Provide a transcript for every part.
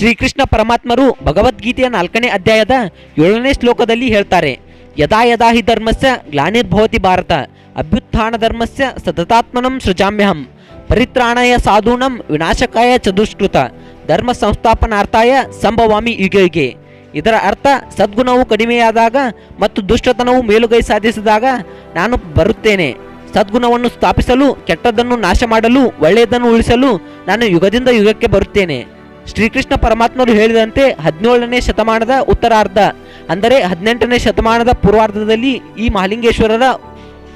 ಶ್ರೀಕೃಷ್ಣ ಪರಮಾತ್ಮರು ಭಗವದ್ಗೀತೆಯ 4ನೇ ಅಧ್ಯಾಯದ 7ನೇ ಶ್ಲೋಕದಲ್ಲಿ ಹೇಳ್ತಾರೆ, ಯದಾ ಯದಾ ಹಿ ಧರ್ಮಸ್ಯ ಗ್ಲಾನಿರ್ಭವತಿ ಭಾರತ ಅಭ್ಯುತ್ಥಾನ ಧರ್ಮಸ್ಯ ಸತತಾತ್ಮನಂ ಸೃಜಾಮ್ಯಹಂ ಪರಿತ್ರಾಣಾಯ ಸಾಧೂನಂ ವಿನಾಶಕಾಯ ಚದುಷ್ಕೃತ ಧರ್ಮ ಸಂಸ್ಥಾಪನಾರ್ಥಾಯ ಸಂಭವಾಮಿ ಯುಗೆ ಯುಗೆ. ಇದರ ಅರ್ಥ, ಸದ್ಗುಣವು ಕಡಿಮೆಯಾದಾಗ ಮತ್ತು ದುಷ್ಟತನವು ಮೇಲುಗೈ ಸಾಧಿಸಿದಾಗ ನಾನು ಬರುತ್ತೇನೆ. ಸದ್ಗುಣವನ್ನು ಸ್ಥಾಪಿಸಲು, ಕೆಟ್ಟದ್ದನ್ನು ನಾಶ ಮಾಡಲು, ಒಳ್ಳೆಯದನ್ನು ಉಳಿಸಲು ನಾನು ಯುಗದಿಂದ ಯುಗಕ್ಕೆ ಬರುತ್ತೇನೆ. ಶ್ರೀಕೃಷ್ಣ ಪರಮಾತ್ಮರು ಹೇಳಿದಂತೆ 17ನೇ ಶತಮಾನದ ಉತ್ತರಾರ್ಧ ಅಂದರೆ 18ನೇ ಶತಮಾನದ ಪೂರ್ವಾರ್ಧದಲ್ಲಿ ಈ ಮಹಾಲಿಂಗೇಶ್ವರರ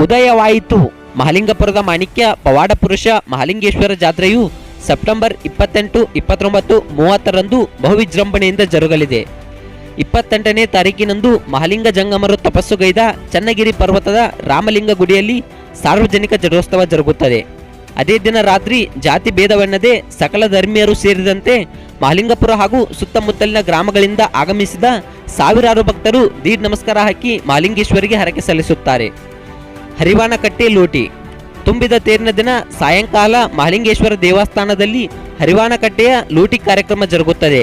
ಉದಯವಾಯಿತು. ಮಹಾಲಿಂಗಪುರದ ಮಾಣಿಕ್ಯ ಪವಾಡ ಪುರುಷ ಮಹಾಲಿಂಗೇಶ್ವರ ಜಾತ್ರೆಯು ಸೆಪ್ಟೆಂಬರ್ 28, 29, 30ರಂದು ಬಹುವಿಜೃಂಭಣೆಯಿಂದ ಜರುಗಲಿದೆ. 28ನೇ ತಾರೀಕಿನಂದು ಮಹಾಲಿಂಗ ಜಂಗಮರು ತಪಸ್ಸುಗೈದ ಚನ್ನಗಿರಿ ಪರ್ವತದ ರಾಮಲಿಂಗ ಗುಡಿಯಲ್ಲಿ ಸಾರ್ವಜನಿಕ ಜಡೋತ್ಸವ ಜರುಗುತ್ತದೆ. ಅದೇ ದಿನ ರಾತ್ರಿ ಜಾತಿ ಭೇದವೆನ್ನದೆ ಸಕಲ ಧರ್ಮೀಯರು ಸೇರಿದಂತೆ ಮಹಾಲಿಂಗಪುರ ಹಾಗೂ ಸುತ್ತಮುತ್ತಲಿನ ಗ್ರಾಮಗಳಿಂದ ಆಗಮಿಸಿದ ಸಾವಿರಾರು ಭಕ್ತರು ದೀಡ್ ನಮಸ್ಕಾರ ಹಾಕಿ ಮಹಾಲಿಂಗೇಶ್ವರಿಗೆ ಹರಕೆ ಸಲ್ಲಿಸುತ್ತಾರೆ. ಹರಿವಾನಕಟ್ಟೆ ಲೂಟಿ. ತುಂಬಿದ ತೇರಿನ ದಿನ ಸಾಯಂಕಾಲ ಮಹಾಲಿಂಗೇಶ್ವರ ದೇವಸ್ಥಾನದಲ್ಲಿ ಹರಿವಾನಕಟ್ಟೆಯ ಲೂಟಿ ಕಾರ್ಯಕ್ರಮ ಜರುಗುತ್ತದೆ.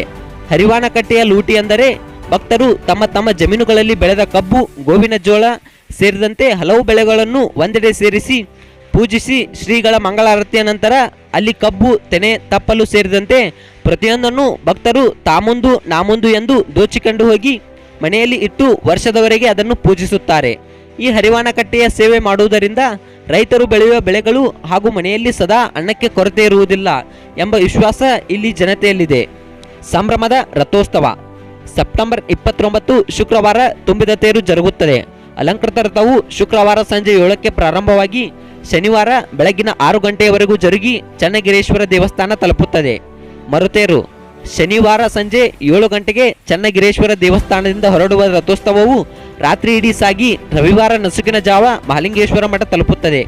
ಹರಿವಾನಕಟ್ಟೆಯ ಲೂಟಿ ಅಂದರೆ ಭಕ್ತರು ತಮ್ಮ ತಮ್ಮ ಜಮೀನುಗಳಲ್ಲಿ ಬೆಳೆದ ಕಬ್ಬು, ಗೋವಿನ ಜೋಳ ಸೇರಿದಂತೆ ಹಲವು ಬೆಳೆಗಳನ್ನು ಒಂದೆಡೆ ಸೇರಿಸಿ ಪೂಜಿಸಿ ಶ್ರೀಗಳ ಮಂಗಳಾರತಿಯ ನಂತರ ಅಲ್ಲಿ ಕಬ್ಬು, ತೆನೆ, ತಪ್ಪಲು ಸೇರಿದಂತೆ ಪ್ರತಿಯೊಂದನ್ನು ಭಕ್ತರು ತಾಮುಂದು ನಾಮುಂದು ಎಂದು ದೋಚಿಕೊಂಡು ಹೋಗಿ ಮನೆಯಲ್ಲಿ ಇಟ್ಟು ವರ್ಷದವರೆಗೆ ಅದನ್ನು ಪೂಜಿಸುತ್ತಾರೆ. ಈ ಹರಿವಾನಕಟ್ಟೆಯ ಸೇವೆ ಮಾಡುವುದರಿಂದ ರೈತರು ಬೆಳೆಯುವ ಬೆಳೆಗಳು ಹಾಗೂ ಮನೆಯಲ್ಲಿ ಸದಾ ಅನ್ನಕ್ಕೆ ಕೊರತೆ ಇರುವುದಿಲ್ಲ ಎಂಬ ವಿಶ್ವಾಸ ಇಲ್ಲಿ ಜನತೆಯಲ್ಲಿದೆ. ಸಂಭ್ರಮದ ರಥೋತ್ಸವ. ಸೆಪ್ಟೆಂಬರ್ 29 ಶುಕ್ರವಾರ ತುಂಬಿದ ತೇರು ಜರುಗುತ್ತದೆ. ಅಲಂಕೃತ ರಥವು ಶುಕ್ರವಾರ ಸಂಜೆ 7ಕ್ಕೆ ಪ್ರಾರಂಭವಾಗಿ ಶನಿವಾರ ಬೆಳಗಿನ 6 ಗಂಟೆಯವರೆಗೂ ಜರುಗಿ ಚನ್ನಗಿರೇಶ್ವರ ದೇವಸ್ಥಾನ ತಲುಪುತ್ತದೆ. ಮರುತೇರು. ಶನಿವಾರ ಸಂಜೆ 7 ಗಂಟೆಗೆ ಚನ್ನಗಿರೇಶ್ವರ ದೇವಸ್ಥಾನದಿಂದ ಹೊರಡುವ ರಥೋತ್ಸವವು ರಾತ್ರಿ ಇಡೀ ಸಾಗಿ ರವಿವಾರ ನಸುಕಿನ ಜಾವ ಮಹಾಲಿಂಗೇಶ್ವರ ಮಠ ತಲುಪುತ್ತದೆ.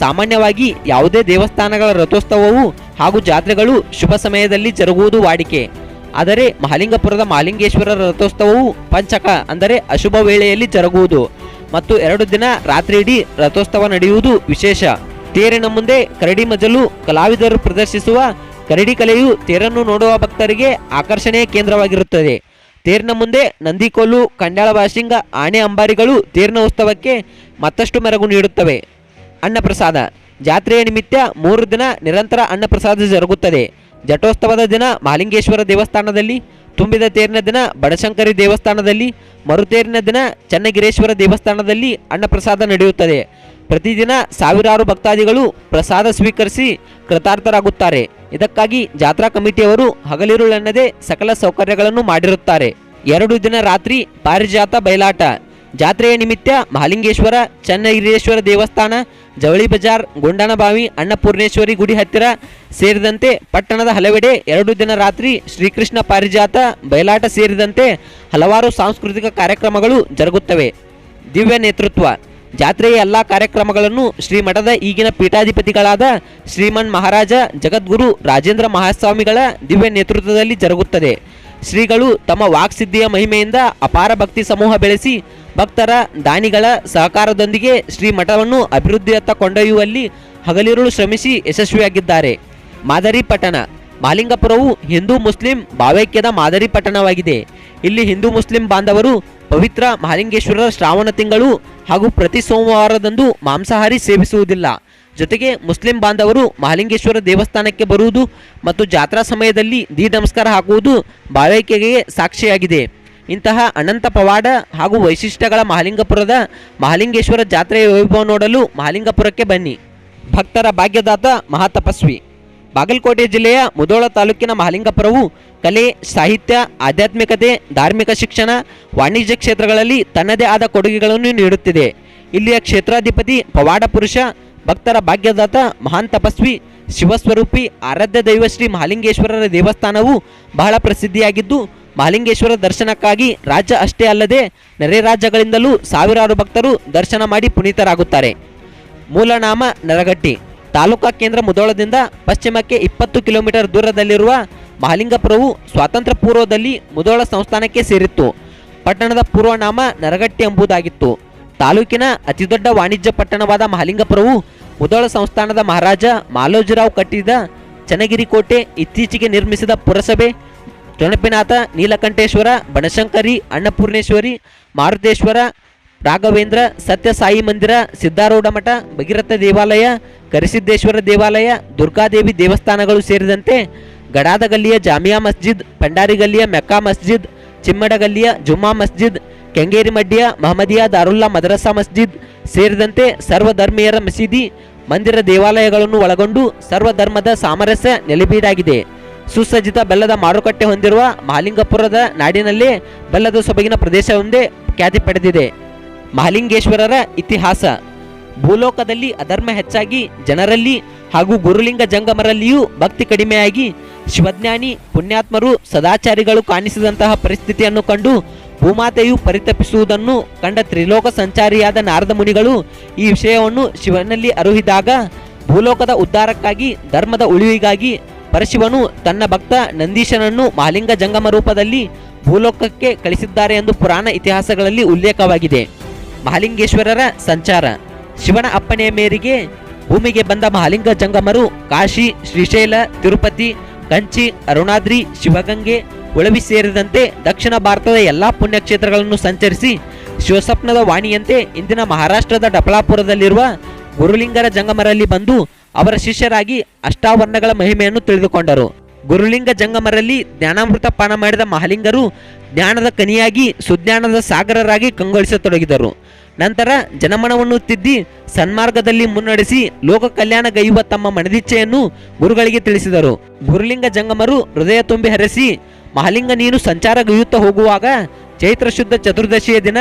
ಸಾಮಾನ್ಯವಾಗಿ ಯಾವುದೇ ದೇವಸ್ಥಾನಗಳ ರಥೋತ್ಸವವು ಹಾಗೂ ಜಾತ್ರೆಗಳು ಶುಭ ಸಮಯದಲ್ಲಿ ಜರುಗುವುದು ವಾಡಿಕೆ. ಆದರೆ ಮಹಾಲಿಂಗಪುರದ ಮಹಾಲಿಂಗೇಶ್ವರ ರಥೋತ್ಸವವು ಪಂಚಕ ಅಂದರೆ ಅಶುಭ ವೇಳೆಯಲ್ಲಿ ಜರುಗುವುದು ಮತ್ತು 2 ದಿನ ರಾತ್ರಿ ಇಡೀ ರಥೋತ್ಸವ ನಡೆಯುವುದು ವಿಶೇಷ. ತೇರಿನ ಮುಂದೆ ಕರಡಿ ಮಜಲು ಕಲಾವಿದರು ಪ್ರದರ್ಶಿಸುವ ಕರಡಿ ಕಲೆಯು ತೇರನ್ನು ನೋಡುವ ಭಕ್ತರಿಗೆ ಆಕರ್ಷಣೆಯ ಕೇಂದ್ರವಾಗಿರುತ್ತದೆ. ತೇರಿನ ಮುಂದೆ ನಂದಿಕೋಲು, ಕಂಡ್ಯಾಳ ಬಾಶಿಂಗ, ಆನೆ ಅಂಬಾರಿಗಳು ತೇರಿನ ಉತ್ಸವಕ್ಕೆ ಮತ್ತಷ್ಟು ಮೆರುಗು ನೀಡುತ್ತವೆ. ಅನ್ನಪ್ರಸಾದ. ಜಾತ್ರೆಯ ನಿಮಿತ್ತ 3 ದಿನ ನಿರಂತರ ಅನ್ನಪ್ರಸಾದ ಜರುಗುತ್ತದೆ. ಜಟೋತ್ಸವದ ದಿನ ಮಹಾಲಿಂಗೇಶ್ವರ ದೇವಸ್ಥಾನದಲ್ಲಿ, ತುಂಬಿದ ತೇರಿನ ದಿನ ಬನಶಂಕರಿ ದೇವಸ್ಥಾನದಲ್ಲಿ, ಮರುತೇರಿನ ದಿನ ಚನ್ನಗಿರೇಶ್ವರ ದೇವಸ್ಥಾನದಲ್ಲಿ ಅನ್ನಪ್ರಸಾದ ನಡೆಯುತ್ತದೆ. ಪ್ರತಿದಿನ ಸಾವಿರಾರು ಭಕ್ತಾದಿಗಳು ಪ್ರಸಾದ ಸ್ವೀಕರಿಸಿ ಕೃತಾರ್ಥರಾಗುತ್ತಾರೆ. ಇದಕ್ಕಾಗಿ ಜಾತ್ರಾ ಕಮಿಟಿಯವರು ಹಗಲಿರುಳೆನ್ನದೆ ಸಕಲ ಸೌಕರ್ಯಗಳನ್ನು ಮಾಡಿರುತ್ತಾರೆ. 2 ದಿನ ರಾತ್ರಿ ಪಾರಿಜಾತ ಬಯಲಾಟ. ಜಾತ್ರೆಯ ನಿಮಿತ್ತ ಮಹಾಲಿಂಗೇಶ್ವರ, ಚನ್ನಗಿರೇಶ್ವರ ದೇವಸ್ಥಾನ, ಜವಳಿ ಬಜಾರ್, ಗುಂಡನಬಾವಿ, ಅನ್ನಪೂರ್ಣೇಶ್ವರಿ ಗುಡಿ ಹತ್ತಿರ ಸೇರಿದಂತೆ ಪಟ್ಟಣದ ಹಲವೆಡೆ 2 ದಿನ ರಾತ್ರಿ ಶ್ರೀಕೃಷ್ಣ ಪಾರಿಜಾತ ಬಯಲಾಟ ಸೇರಿದಂತೆ ಹಲವಾರು ಸಾಂಸ್ಕೃತಿಕ ಕಾರ್ಯಕ್ರಮಗಳು ಜರುಗುತ್ತವೆ. ದಿವ್ಯ ನೇತೃತ್ವ. ಜಾತ್ರೆಯ ಎಲ್ಲ ಕಾರ್ಯಕ್ರಮಗಳನ್ನು ಶ್ರೀಮಠದ ಈಗಿನ ಪೀಠಾಧಿಪತಿಗಳಾದ ಶ್ರೀಮನ್ ಮಹಾರಾಜ ಜಗದ್ಗುರು ರಾಜೇಂದ್ರ ಮಹಾಸ್ವಾಮಿಗಳ ದಿವ್ಯ ನೇತೃತ್ವದಲ್ಲಿ ಜರುಗುತ್ತದೆ. ಶ್ರೀಗಳು ತಮ್ಮ ವಾಕ್ಸಿದ್ಧಿಯ ಮಹಿಮೆಯಿಂದ ಅಪಾರ ಭಕ್ತಿ ಸಮೂಹ ಬೆಳೆಸಿ ಭಕ್ತರ, ದಾನಿಗಳ ಸಹಕಾರದೊಂದಿಗೆ ಶ್ರೀಮಠವನ್ನು ಅಭಿವೃದ್ಧಿಯತ್ತ ಕೊಂಡೊಯ್ಯುವಲ್ಲಿ ಹಗಲಿರುಳು ಶ್ರಮಿಸಿ ಯಶಸ್ವಿಯಾಗಿದ್ದಾರೆ. ಮಾದರಿ ಪಟ್ಟಣ. ಮಹಾಲಿಂಗಪುರವು ಹಿಂದೂ ಮುಸ್ಲಿಂ ಭಾವೈಕ್ಯದ ಮಾದರಿ ಪಟ್ಟಣವಾಗಿದೆ. ಇಲ್ಲಿ ಹಿಂದೂ ಮುಸ್ಲಿಂ ಬಾಂಧವರು ಪವಿತ್ರ ಮಹಾಲಿಂಗೇಶ್ವರ ಶ್ರಾವಣ ತಿಂಗಳು ಹಾಗೂ ಪ್ರತಿ ಸೋಮವಾರದಂದು ಮಾಂಸಾಹಾರಿ ಸೇವಿಸುವುದಿಲ್ಲ. ಜೊತೆಗೆ ಮುಸ್ಲಿಂ ಬಾಂಧವರು ಮಹಾಲಿಂಗೇಶ್ವರ ದೇವಸ್ಥಾನಕ್ಕೆ ಬರುವುದು ಮತ್ತು ಜಾತ್ರಾ ಸಮಯದಲ್ಲಿ ದೀಡ್ ನಮಸ್ಕಾರ ಹಾಕುವುದು ಭಾವೈಕ್ಯಗೆ ಸಾಕ್ಷಿಯಾಗಿದೆ. ಇಂತಹ ಅನಂತ ಪವಾಡ ಹಾಗೂ ವೈಶಿಷ್ಟ್ಯಗಳ ಮಹಾಲಿಂಗಪುರದ ಮಹಾಲಿಂಗೇಶ್ವರ ಜಾತ್ರೆಯ ವೈಭವ ನೋಡಲು ಮಹಾಲಿಂಗಪುರಕ್ಕೆ ಬನ್ನಿ. ಭಕ್ತರ ಭಾಗ್ಯದಾತ ಮಹಾತಪಸ್ವಿ. ಬಾಗಲಕೋಟೆ ಜಿಲ್ಲೆಯ ಮುಧೋಳ ತಾಲೂಕಿನ ಮಹಾಲಿಂಗಪುರವು ಕಲೆ, ಸಾಹಿತ್ಯ, ಆಧ್ಯಾತ್ಮಿಕತೆ, ಧಾರ್ಮಿಕ ಶಿಕ್ಷಣ, ವಾಣಿಜ್ಯ ಕ್ಷೇತ್ರಗಳಲ್ಲಿ ತನ್ನದೇ ಆದ ಕೊಡುಗೆಗಳನ್ನು ನೀಡುತ್ತಿದೆ. ಇಲ್ಲಿಯ ಕ್ಷೇತ್ರಾಧಿಪತಿ ಪವಾಡ ಪುರುಷ, ಭಕ್ತರ ಭಾಗ್ಯದಾತ ಮಹಾನ್ ತಪಸ್ವಿ, ಶಿವಸ್ವರೂಪಿ ಆರಾಧ್ಯ ದೈವ ಶ್ರೀ ಮಹಾಲಿಂಗೇಶ್ವರರ ದೇವಸ್ಥಾನವು ಬಹಳ ಪ್ರಸಿದ್ಧಿಯಾಗಿದ್ದು ಮಹಾಲಿಂಗೇಶ್ವರ ದರ್ಶನಕ್ಕಾಗಿ ರಾಜ್ಯ ಅಷ್ಟೇ ಅಲ್ಲದೆ ನೆರೆ ರಾಜ್ಯಗಳಿಂದಲೂ ಸಾವಿರಾರು ಭಕ್ತರು ದರ್ಶನ ಮಾಡಿ ಪುನೀತರಾಗುತ್ತಾರೆ. ಮೂಲನಾಮ ನರಗಟ್ಟಿ. ತಾಲೂಕಾ ಕೇಂದ್ರ ಮುಧೋಳದಿಂದ ಪಶ್ಚಿಮಕ್ಕೆ 20 ಕಿಲೋಮೀಟರ್ ದೂರದಲ್ಲಿರುವ ಮಹಾಲಿಂಗಪುರವು ಸ್ವಾತಂತ್ರ್ಯ ಪೂರ್ವದಲ್ಲಿ ಮುಧೋಳ ಸಂಸ್ಥಾನಕ್ಕೆ ಸೇರಿತ್ತು. ಪಟ್ಟಣದ ಪೂರ್ವನಾಮ ನರಗಟ್ಟಿ ಎಂಬುದಾಗಿತ್ತು. ತಾಲೂಕಿನ ಅತಿದೊಡ್ಡ ವಾಣಿಜ್ಯ ಪಟ್ಟಣವಾದ ಮಹಾಲಿಂಗಪುರವು ಮುಧೋಳ ಸಂಸ್ಥಾನದ ಮಹಾರಾಜ ಮಾಲೋಜಿರಾವ್ ಕಟ್ಟಿದ ಚನ್ನಗಿರಿ ಕೋಟೆ, ಇತ್ತೀಚೆಗೆ ನಿರ್ಮಿಸಿದ ಪುರಸಭೆ, ಟೊಣಪಿನಾಥ, ನೀಲಕಂಠೇಶ್ವರ, ಬನಶಂಕರಿ, ಅನ್ನಪೂರ್ಣೇಶ್ವರಿ, ಮಾರುತೇಶ್ವರ, ರಾಘವೇಂದ್ರ, ಸತ್ಯ ಸಾಯಿ ಮಂದಿರ, ಸಿದ್ಧಾರೂಢ ಮಠ, ಭಗೀರಥ ದೇವಾಲಯ, ಕರಿಸಿದ್ದೇಶ್ವರ ದೇವಾಲಯ, ದುರ್ಗಾದೇವಿ ದೇವಸ್ಥಾನಗಳು ಸೇರಿದಂತೆ ಗಡಾದಗಲ್ಲಿಯ ಜಾಮಿಯಾ ಮಸ್ಜಿದ್, ಪಂಡಾರಿಗಲ್ಲಿಯ ಮೆಕ್ಕಾ ಮಸ್ಜಿದ್, ಚಿಮ್ಮಡಗಲ್ಲಿಯ ಜುಮ್ಮಾ ಮಸ್ಜಿದ್, ಕೆಂಗೇರಿಮಡ್ಡಿಯ ಮಹಮ್ಮದಿಯಾ ದಾರುಲ್ಲಾ ಮದರಸಾ ಮಸ್ಜಿದ್ ಸೇರಿದಂತೆ ಸರ್ವಧರ್ಮೀಯರ ಮಸೀದಿ, ಮಂದಿರ, ದೇವಾಲಯಗಳನ್ನು ಒಳಗೊಂಡು ಸರ್ವಧರ್ಮದ ಸಾಮರಸ್ಯ ನೆಲೆಬೀಡಾಗಿದೆ. ಸುಸಜ್ಜಿತ ಬೆಲ್ಲದ ಮಾರುಕಟ್ಟೆ ಹೊಂದಿರುವ ಮಹಾಲಿಂಗಪುರದ ನಾಡಿನಲ್ಲೇ ಬೆಲ್ಲದ ಸೊಬಗಿನ ಪ್ರದೇಶವೊಂದೇ ಖ್ಯಾತಿ ಪಡೆದಿದೆ. ಮಹಾಲಿಂಗೇಶ್ವರರ ಇತಿಹಾಸ. ಭೂಲೋಕದಲ್ಲಿ ಅಧರ್ಮ ಹೆಚ್ಚಾಗಿ ಜನರಲ್ಲಿ ಹಾಗೂ ಗುರುಲಿಂಗ ಜಂಗಮರಲ್ಲಿಯೂ ಭಕ್ತಿ ಕಡಿಮೆಯಾಗಿ ಶಿವಜ್ಞಾನಿ ಪುಣ್ಯಾತ್ಮರು ಸದಾಚಾರಿಗಳು ಕಾಣಿಸಿದಂತಹ ಪರಿಸ್ಥಿತಿಯನ್ನು ಕಂಡು ಭೂಮಾತೆಯು ಪರಿತಪಿಸುವುದನ್ನು ಕಂಡ ತ್ರಿಲೋಕ ಸಂಚಾರಿಯಾದ ನಾರದ ಮುನಿಗಳು ಈ ವಿಷಯವನ್ನು ಶಿವನಲ್ಲಿ ಅರುಹಿದಾಗ ಭೂಲೋಕದ ಉದ್ಧಾರಕ್ಕಾಗಿ ಧರ್ಮದ ಉಳಿವಿಗಾಗಿ ಪರಶಿವನು ತನ್ನ ಭಕ್ತ ನಂದೀಶನನ್ನು ಮಹಾಲಿಂಗ ಜಂಗಮ ರೂಪದಲ್ಲಿ ಭೂಲೋಕಕ್ಕೆ ಕಳಿಸಿದ್ದಾರೆ ಎಂದು ಪುರಾಣ ಇತಿಹಾಸಗಳಲ್ಲಿ ಉಲ್ಲೇಖವಾಗಿದೆ. ಮಹಾಲಿಂಗೇಶ್ವರರ ಸಂಚಾರ. ಶಿವನ ಅಪ್ಪಣೆಯ ಮೇರೆಗೆ ಭೂಮಿಗೆ ಬಂದ ಮಹಾಲಿಂಗ ಜಂಗಮರು ಕಾಶಿ, ಶ್ರೀಶೈಲ, ತಿರುಪತಿ, ಕಂಚಿ, ಅರುಣಾದ್ರಿ, ಶಿವಗಂಗೆ, ಉಳವಿ ಸೇರಿದಂತೆ ದಕ್ಷಿಣ ಭಾರತದ ಎಲ್ಲ ಪುಣ್ಯಕ್ಷೇತ್ರಗಳನ್ನು ಸಂಚರಿಸಿ ಶಿವಸ್ವಪ್ನದ ವಾಣಿಯಂತೆ ಇಂದಿನ ಮಹಾರಾಷ್ಟ್ರದ ಡಪಳಾಪುರದಲ್ಲಿರುವ ಗುರುಲಿಂಗರ ಜಂಗಮರಲ್ಲಿ ಬಂದು ಅವರ ಶಿಷ್ಯರಾಗಿ ಅಷ್ಟಾವರ್ಣಗಳ ಮಹಿಮೆಯನ್ನು ತಿಳಿದುಕೊಂಡರು. ಗುರುಲಿಂಗ ಜಂಗಮರಲ್ಲಿ ಜ್ಞಾನಾಮೃತ ಪಾನ ಮಾಡಿದ ಮಹಾಲಿಂಗರು ಜ್ಞಾನದ ಕನಿಯಾಗಿ ಸುಜ್ಞಾನದ ಸಾಗರರಾಗಿ ಕಂಗೊಳಿಸತೊಡಗಿದರು. ನಂತರ ಜನಮನವನ್ನು ತಿದ್ದಿ ಸನ್ಮಾರ್ಗದಲ್ಲಿ ಮುನ್ನಡೆಸಿ ಲೋಕ ಕಲ್ಯಾಣಗೈಯುವ ತಮ್ಮ ಮನದಿಚ್ಛೆಯನ್ನು ಗುರುಗಳಿಗೆ ತಿಳಿಸಿದರು. ಗುರುಲಿಂಗ ಜಂಗಮರು ಹೃದಯ ತುಂಬಿ ಹರಸಿ, ಮಹಾಲಿಂಗ ನೀನು ಸಂಚಾರಗೈಯುತ್ತಾ ಹೋಗುವಾಗ ಚೈತ್ರ ಶುದ್ಧ ಚತುರ್ದಶಿಯ ದಿನ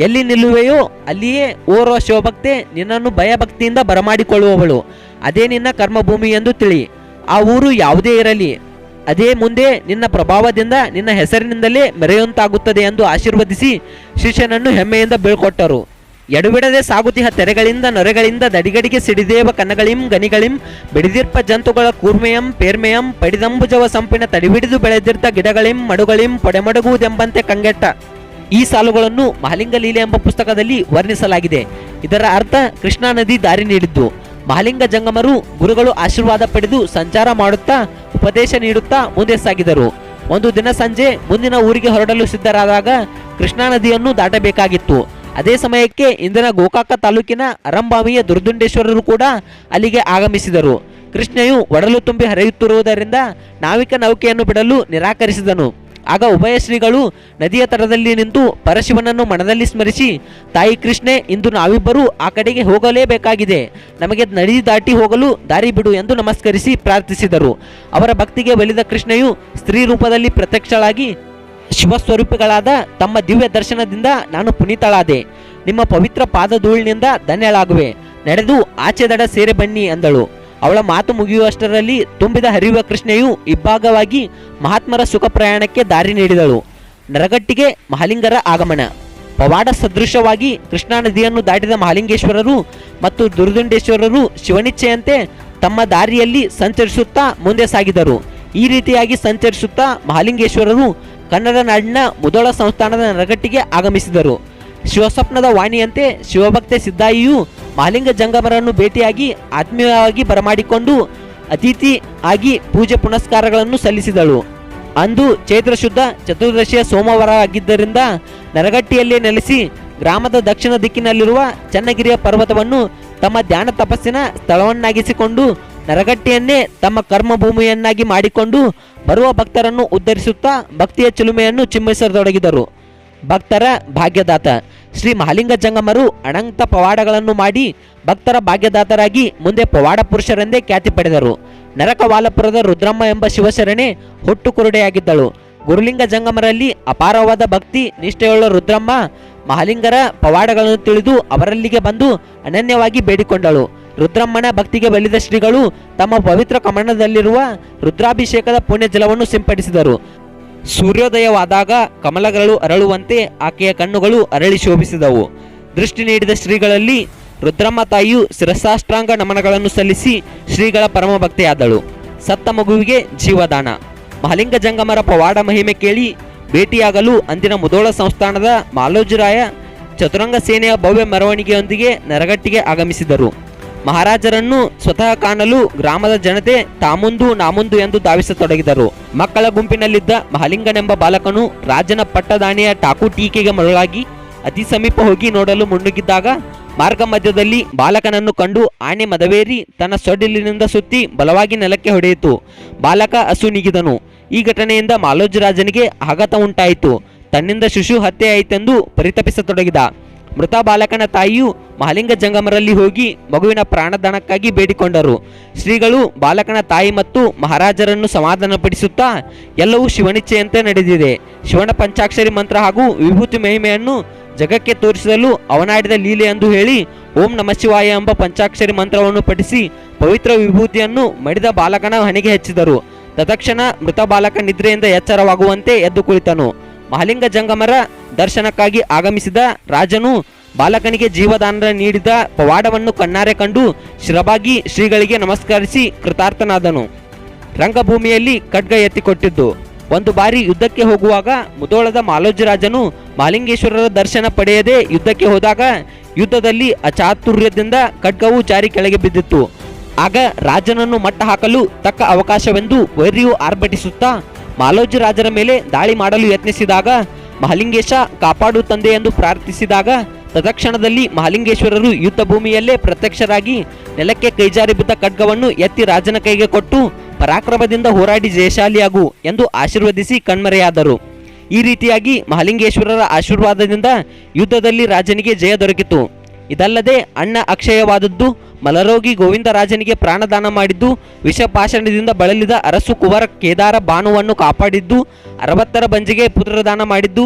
ಎಲ್ಲಿ ನಿಲ್ಲುವೆಯೋ ಅಲ್ಲಿಯೇ ಓರ್ವ ಶಿವಭಕ್ತೆ ನಿನ್ನನ್ನು ಭಯಭಕ್ತಿಯಿಂದ ಬರಮಾಡಿಕೊಳ್ಳುವವಳು. ಅದೇ ನಿನ್ನ ಕರ್ಮಭೂಮಿ ಎಂದು ತಿಳಿ. ಆ ಊರು ಯಾವುದೇ ಇರಲಿ, ಅದೇ ಮುಂದೆ ನಿನ್ನ ಪ್ರಭಾವದಿಂದ ನಿನ್ನ ಹೆಸರಿನಿಂದಲೇ ಮೆರೆಯುವಂತಾಗುತ್ತದೆ ಎಂದು ಆಶೀರ್ವದಿಸಿ ಶಿಷ್ಯನನ್ನು ಹೆಮ್ಮೆಯಿಂದ ಬೀಳ್ಕೊಟ್ಟರು. ಎಡುಬಿಡದೆ ಸಾಗುತಿಹ ತೆರೆಗಳಿಂದ ನೊರೆಗಳಿಂದ ದಡಿಗಡಿಗೆ ಸಿಡಿದೇವ ಕನ್ನಗಳಿಂ ಗನಿಗಳಿಂ ಬಿಡಿದಿರ್ಪ ಜಂತುಗಳ ಕೂರ್ಮೆಯಂ ಪೇರ್ಮೆಯಂ ಪಡಿದಂಬುಜವ ಸಂಪಿನ ತಡಿಬಿಡಿದು ಬೆಳೆದಿರ್ತ ಗಿಡಗಳಿಂ ಮಡುಗಳಿಂ ಪೊಡೆಮಡಗುವುದೆಂಬಂತೆ ಕಂಗೆಟ್ಟ. ಈ ಸಾಲುಗಳನ್ನು ಮಹಾಲಿಂಗ ಲೀಲೆ ಎಂಬ ಪುಸ್ತಕದಲ್ಲಿ ವರ್ಣಿಸಲಾಗಿದೆ. ಇದರ ಅರ್ಥ ಕೃಷ್ಣಾ ನದಿ ದಾರಿ ನೀಡಿದ್ದು. ಮಹಾಲಿಂಗ ಜಂಗಮರು ಗುರುಗಳು ಆಶೀರ್ವಾದ ಪಡೆದು ಸಂಚಾರ ಮಾಡುತ್ತಾ ಉಪದೇಶ ನೀಡುತ್ತಾ ಮುಂದೆ ಸಾಗಿದರು. ಒಂದು ದಿನ ಸಂಜೆ ಮುಂದಿನ ಊರಿಗೆ ಹೊರಡಲು ಸಿದ್ಧರಾದಾಗ ಕೃಷ್ಣಾ ನದಿಯನ್ನು ದಾಟಬೇಕಾಗಿತ್ತು. ಅದೇ ಸಮಯಕ್ಕೆ ಇಂದಿನ ಗೋಕಾಕ ತಾಲೂಕಿನ ಅರಂಬಾವಿಯ ದುರ್ದುಂಡೇಶ್ವರರು ಕೂಡ ಅಲ್ಲಿಗೆ ಆಗಮಿಸಿದರು. ಕೃಷ್ಣೆಯು ಒಡಲು ತುಂಬಿ ಹರಿಯುತ್ತಿರುವುದರಿಂದ ನಾವಿಕ ನೌಕೆಯನ್ನು ಬಿಡಲು ನಿರಾಕರಿಸಿದನು. ಆಗ ಉಭಯ ಶ್ರೀಗಳು ನದಿಯ ತಟದಲ್ಲಿ ನಿಂತು ಪರಶಿವನನ್ನು ಮನದಲ್ಲಿ ಸ್ಮರಿಸಿ, ತಾಯಿ ಕೃಷ್ಣೆ, ಇಂದು ನಾವಿಬ್ಬರೂ ಆ ಕಡೆಗೆ ಹೋಗಲೇಬೇಕಾಗಿದೆ, ನಮಗೆ ನದಿ ದಾಟಿ ಹೋಗಲು ದಾರಿ ಬಿಡು ಎಂದು ನಮಸ್ಕರಿಸಿ ಪ್ರಾರ್ಥಿಸಿದರು. ಅವರ ಭಕ್ತಿಗೆ ಒಲಿದ ಕೃಷ್ಣೆಯು ಸ್ತ್ರೀ ರೂಪದಲ್ಲಿ ಪ್ರತ್ಯಕ್ಷಳಾಗಿ ಶಿವಸ್ವರೂಪಿಗಳಾದ ತಮ್ಮ ದಿವ್ಯ ದರ್ಶನದಿಂದ ನಾನು ಪುನೀತಳಾದೆ, ನಿಮ್ಮ ಪವಿತ್ರ ಪಾದಧೂಳಿನಿಂದ ಧನ್ಯಳಾಗುವೆ, ನಡೆದು ಆಚೆ ದಡ ಸೇರೆ ಬನ್ನಿ ಅಂದಳು. ಅವಳ ಮಾತು ಮುಗಿಯುವಷ್ಟರಲ್ಲಿ ತುಂಬಿದ ಹರಿಯುವ ಕೃಷ್ಣೆಯು ಇಬ್ಬಾಗವಾಗಿ ಮಹಾತ್ಮರ ಸುಖ ಪ್ರಯಾಣಕ್ಕೆ ದಾರಿ ನೀಡಿದಳು. ನರಗಟ್ಟಿಗೆ ಮಹಾಲಿಂಗರ ಆಗಮನ. ಪವಾಡ ಸದೃಶವಾಗಿ ಕೃಷ್ಣಾ ನದಿಯನ್ನು ದಾಟಿದ ಮಹಾಲಿಂಗೇಶ್ವರರು ಮತ್ತು ದುರ್ದುಂಡೇಶ್ವರರು ಶಿವನಿಚ್ಛೆಯಂತೆ ತಮ್ಮ ದಾರಿಯಲ್ಲಿ ಸಂಚರಿಸುತ್ತಾ ಮುಂದೆ ಸಾಗಿದರು. ಈ ರೀತಿಯಾಗಿ ಸಂಚರಿಸುತ್ತಾ ಮಹಾಲಿಂಗೇಶ್ವರರು ಕನ್ನಡ ನಾಡಿನ ಮುಧೋಳ ಸಂಸ್ಥಾನದ ನರಗಟ್ಟಿಗೆ ಆಗಮಿಸಿದರು. ಶಿವಸ್ವಪ್ನದ ವಾಣಿಯಂತೆ ಶಿವಭಕ್ತೆ ಸಿದ್ದಾಯಿಯು ಮಹಾಲಿಂಗ ಜಂಗಮರನ್ನು ಭೇಟಿಯಾಗಿ ಆತ್ಮೀಯವಾಗಿ ಬರಮಾಡಿಕೊಂಡು ಅತಿಥಿ ಆಗಿ ಪೂಜೆ ಪುನಸ್ಕಾರಗಳನ್ನು ಸಲ್ಲಿಸಿದಳು. ಅಂದು ಚೈತ್ರ ಶುದ್ಧ ಚತುರ್ದಶಿಯ ಸೋಮವಾರ ಆಗಿದ್ದರಿಂದ ನರಗಟ್ಟಿಯಲ್ಲೇ ನೆಲೆಸಿ ಗ್ರಾಮದ ದಕ್ಷಿಣ ದಿಕ್ಕಿನಲ್ಲಿರುವ ಚನ್ನಗಿರಿಯ ಪರ್ವತವನ್ನು ತಮ್ಮ ಧ್ಯಾನ ತಪಸ್ಸಿನ ಸ್ಥಳವನ್ನಾಗಿಸಿಕೊಂಡು ನರಗಟ್ಟಿಯನ್ನೇ ತಮ್ಮ ಕರ್ಮಭೂಮಿಯನ್ನಾಗಿ ಮಾಡಿಕೊಂಡು ಬರುವ ಭಕ್ತರನ್ನು ಉದ್ಧರಿಸುತ್ತಾ ಭಕ್ತಿಯ ಚಿಲುಮೆಯನ್ನು ಚಿಮ್ಮಿಸತೊಡಗಿದರು. ಭಕ್ತರ ಭಾಗ್ಯದಾತ. ಶ್ರೀ ಮಹಾಲಿಂಗ ಜಂಗಮರು ಅನಂತ ಪವಾಡಗಳನ್ನು ಮಾಡಿ ಭಕ್ತರ ಭಾಗ್ಯದಾತರಾಗಿ ಮುಂದೆ ಪವಾಡ ಪುರುಷರೆಂದೇ ಖ್ಯಾತಿ ಪಡೆದರು. ನರಕವಾಲಪುರದ ರುದ್ರಮ್ಮ ಎಂಬ ಶಿವಶರಣೆ ಹುಟ್ಟು ಕುರುಡೆಯಾಗಿದ್ದಳು. ಗುರುಲಿಂಗ ಜಂಗಮರಲ್ಲಿ ಅಪಾರವಾದ ಭಕ್ತಿ ನಿಷ್ಠೆಯುಳ್ಳ ರುದ್ರಮ್ಮ ಮಹಾಲಿಂಗರ ಪವಾಡಗಳನ್ನು ತಿಳಿದು ಅವರಲ್ಲಿಗೆ ಬಂದು ಅನನ್ಯವಾಗಿ ಬೇಡಿಕೊಂಡಳು. ರುದ್ರಮ್ಮನ ಭಕ್ತಿಗೆ ಒಲಿದ ಶ್ರೀಗಳು ತಮ್ಮ ಪವಿತ್ರ ಕಮಂಡದಲ್ಲಿರುವ ರುದ್ರಾಭಿಷೇಕದ ಪುಣ್ಯ ಜಲವನ್ನು ಸಿಂಪಡಿಸಿದರು. ಸೂರ್ಯೋದಯವಾದಾಗ ಕಮಲಗಳು ಅರಳುವಂತೆ ಆಕೆಯ ಕಣ್ಣುಗಳು ಅರಳಿ ಶೋಭಿಸಿದವು. ದೃಷ್ಟಿ ನೀಡಿದ ಶ್ರೀಗಳಲ್ಲಿ ರುದ್ರಮ್ಮ ತಾಯಿಯು ಶಿರಸಾಷ್ಟಾಂಗ ನಮನಗಳನ್ನು ಸಲ್ಲಿಸಿ ಶ್ರೀಗಳ ಪರಮ ಭಕ್ತೆಯಾದಳು. ಸತ್ತ ಮಗುವಿಗೆ ಜೀವದಾನ. ಮಹಾಲಿಂಗ ಜಂಗಮರ ಪವಾಡ ಮಹಿಮೆ ಕೇಳಿ ಭೇಟಿಯಾಗಲು ಅಂದಿನ ಮುಧೋಳ ಸಂಸ್ಥಾನದ ಮಾಲೋಜಿರಾಯ ಚತುರಂಗ ಸೇನೆಯ ಭವ್ಯ ಮೆರವಣಿಗೆಯೊಂದಿಗೆ ನರಗಟ್ಟಿಗೆ ಆಗಮಿಸಿದರು. ಮಹಾರಾಜರನ್ನು ಸ್ವತಃ ಕಾಣಲು ಗ್ರಾಮದ ಜನತೆ ತಾಮುಂದು ನಾಮುಂದು ಎಂದು ಧಾವಿಸತೊಡಗಿದರು. ಮಕ್ಕಳ ಗುಂಪಿನಲ್ಲಿದ್ದ ಮಹಾಲಿಂಗನೆಂಬ ಬಾಲಕನು ರಾಜನ ಪಟ್ಟದಾಣೆಯ ಟಾಕು ಟೀಕೆಗೆ ಮರಳಾಗಿ ಅತಿ ಸಮೀಪ ಹೋಗಿ ನೋಡಲು ಮುನ್ನುಗ್ಗಿದ್ದಾಗ ಮಾರ್ಗ ಮಧ್ಯದಲ್ಲಿ ಬಾಲಕನನ್ನು ಕಂಡು ಆನೆ ಮದವೇರಿ ತನ್ನ ಸೊಡ್ಡಿಲಿನಿಂದ ಸುತ್ತಿ ಬಲವಾಗಿ ನೆಲಕ್ಕೆ ಹೊಡೆಯಿತು. ಬಾಲಕ ಅಸುನೀಗಿದನು. ಈ ಘಟನೆಯಿಂದ ಮಾಲೋಜ ರಾಜನಿಗೆ ಆಘಾತ ಉಂಟಾಯಿತು. ತನ್ನಿಂದ ಶಿಶು ಹತ್ಯೆಯಾಯಿತೆಂದು ಪರಿತಪಿಸತೊಡಗಿದ. ಮೃತ ಬಾಲಕನ ತಾಯಿಯು ಮಹಾಲಿಂಗ ಜಂಗಮರಲ್ಲಿ ಹೋಗಿ ಮಗುವಿನ ಪ್ರಾಣದಾನಕ್ಕಾಗಿ ಬೇಡಿಕೊಂಡರು. ಶ್ರೀಗಳು ಬಾಲಕನ ತಾಯಿ ಮತ್ತು ಮಹಾರಾಜರನ್ನು ಸಮಾಧಾನಪಡಿಸುತ್ತಾ ಎಲ್ಲವೂ ಶಿವನಿಚ್ಛೆಯಂತೆ ನಡೆದಿದೆ, ಶಿವನ ಪಂಚಾಕ್ಷರಿ ಮಂತ್ರ ಹಾಗೂ ವಿಭೂತಿ ಮಹಿಮೆಯನ್ನು ಜಗಕ್ಕೆ ತೋರಿಸಲು ಅವನಾಡಿದ ಲೀಲೆ ಎಂದು ಹೇಳಿ ಓಂ ನಮಃ ಶಿವಾಯ ಎಂಬ ಪಂಚಾಕ್ಷರಿ ಮಂತ್ರವನ್ನು ಪಠಿಸಿ ಪವಿತ್ರ ವಿಭೂತಿಯನ್ನು ಮಡಿದ ಬಾಲಕನ ಹಣೆಗೆ ಹಚ್ಚಿದರು. ತತ್ಕ್ಷಣ ಮೃತ ಬಾಲಕ ನಿದ್ರೆಯಿಂದ ಎಚ್ಚರವಾಗುವಂತೆ ಎದ್ದು ಕುಳಿತನು. ಮಹಾಲಿಂಗ ಜಂಗಮರ ದರ್ಶನಕ್ಕಾಗಿ ಆಗಮಿಸಿದ ರಾಜನು ಬಾಲಕನಿಗೆ ಜೀವದಾನ ನೀಡಿದ ಪವಾಡವನ್ನು ಕಣ್ಣಾರೆ ಕಂಡು ಶಿರಬಾಗಿ ಶ್ರೀಗಳಿಗೆ ನಮಸ್ಕರಿಸಿ ಕೃತಾರ್ಥನಾದನು. ರಂಗಭೂಮಿಯಲ್ಲಿ ಖಡ್ಗ ಎತ್ತಿಕೊಟ್ಟಿದ್ದು. ಒಂದು ಬಾರಿ ಯುದ್ಧಕ್ಕೆ ಹೋಗುವಾಗ ಮುದೋಳದ ಮಾಲೋಜ ರಾಜನು ಮಹಾಲಿಂಗೇಶ್ವರರ ದರ್ಶನ ಪಡೆಯದೆ ಯುದ್ಧಕ್ಕೆ ಹೋದಾಗ ಯುದ್ಧದಲ್ಲಿ ಅಚಾತುರ್ಯದಿಂದ ಖಡ್ಗವು ಜಾರಿ ಕೆಳಗೆ ಬಿದ್ದಿತ್ತು. ಆಗ ರಾಜನನ್ನು ಮಟ್ಟ ಹಾಕಲು ತಕ್ಕ ಅವಕಾಶವೆಂದು ವೈರಿಯು ಆರ್ಭಟಿಸುತ್ತಾ ಮಾಲೋಜ ರಾಜರ ಮೇಲೆ ದಾಳಿ ಮಾಡಲು ಯತ್ನಿಸಿದಾಗ ಮಹಾಲಿಂಗೇಶ ಕಾಪಾಡು ತಂದೆ ಎಂದು ಪ್ರಾರ್ಥಿಸಿದಾಗ ತತ್ಕ್ಷಣದಲ್ಲಿ ಮಹಾಲಿಂಗೇಶ್ವರರು ಯುದ್ಧ ಭೂಮಿಯಲ್ಲೇ ಪ್ರತ್ಯಕ್ಷರಾಗಿ ನೆಲಕ್ಕೆ ಕೈಜಾರಿ ಬಿದ್ದ ಖಡ್ಗವನ್ನು ಎತ್ತಿ ರಾಜನ ಕೈಗೆ ಕೊಟ್ಟು ಪರಾಕ್ರಮದಿಂದ ಹೋರಾಡಿ ಜಯಶಾಲಿಯಾಗು ಎಂದು ಆಶೀರ್ವದಿಸಿ ಕಣ್ಮರೆಯಾದರು. ಈ ರೀತಿಯಾಗಿ ಮಹಾಲಿಂಗೇಶ್ವರರ ಆಶೀರ್ವಾದದಿಂದ ಯುದ್ಧದಲ್ಲಿ ರಾಜನಿಗೆ ಜಯ ದೊರಕಿತು. ಇದಲ್ಲದೆ ಅಣ್ಣ ಅಕ್ಷಯವಾದದ್ದು, ಮಲರೋಗಿ ಗೋವಿಂದರಾಜನಿಗೆ ಪ್ರಾಣದಾನ ಮಾಡಿದ್ದು, ವಿಷಪಾಷಣದಿಂದ ಬಳಲಿದ ಅರಸು ಕುವರ ಕೇದಾರ ಬಾನುವನ್ನು ಕಾಪಾಡಿದ್ದು, 60 ಬಂಜಿಗೆ ಪುತ್ರದಾನ ಮಾಡಿದ್ದು,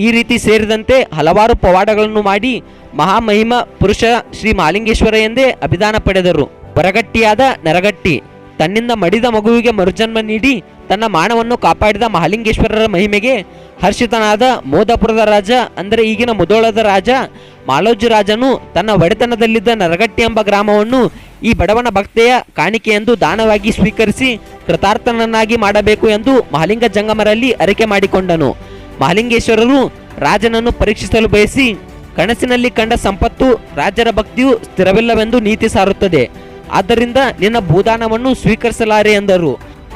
ಈ ರೀತಿ ಸೇರಿದಂತೆ ಹಲವಾರು ಪವಾಡಗಳನ್ನು ಮಾಡಿ ಮಹಾಮಹಿಮ ಪುರುಷ ಶ್ರೀ ಮಹಾಲಿಂಗೇಶ್ವರ ಎಂದೇ ಅಭಿದಾನ ಪಡೆದರು. ಬರಗಟ್ಟಿಯಾದ ನರಗಟ್ಟಿ ತನ್ನಿಂದ ಮಡಿದ ಮಗುವಿಗೆ ಮರುಜನ್ಮ ನೀಡಿ ತನ್ನ ಮಾನವನ್ನು ಕಾಪಾಡಿದ ಮಹಾಲಿಂಗೇಶ್ವರರ ಮಹಿಮೆಗೆ ಹರ್ಷಿತನಾದ ಮೋದಪುರದ ರಾಜ, ಅಂದರೆ ಈಗಿನ ಮುದೋಳದ ರಾಜ ಮಾಲೋಜ ರಾಜನು ತನ್ನ ಒಡೆತನದಲ್ಲಿದ್ದ ನರಗಟ್ಟಿ ಎಂಬ ಗ್ರಾಮವನ್ನು ಈ ಬಡವನ ಭಕ್ತೆಯ ಕಾಣಿಕೆಯೆಂದು ದಾನವಾಗಿ ಸ್ವೀಕರಿಸಿ ಕೃತಾರ್ಥನನ್ನಾಗಿ ಮಾಡಬೇಕು ಎಂದು ಮಹಾಲಿಂಗ ಜಂಗಮರಲ್ಲಿ ಅರಿಕೆ ಮಾಡಿಕೊಂಡನು. ಮಹಾಲಿಂಗೇಶ್ವರರು ರಾಜನನ್ನು ಪರೀಕ್ಷಿಸಲು ಬಯಸಿ ಕನಸಿನಲ್ಲಿ ಕಂಡ ಸಂಪತ್ತು ರಾಜರ ಭಕ್ತಿಯು ಸ್ಥಿರವಿಲ್ಲವೆಂದು ನೀತಿ ಸಾರುತ್ತದೆ, ಆದ್ದರಿಂದ ನಿನ್ನ ಭೂದಾನವನ್ನು ಸ್ವೀಕರಿಸಲಾರೆ ಎಂದರು.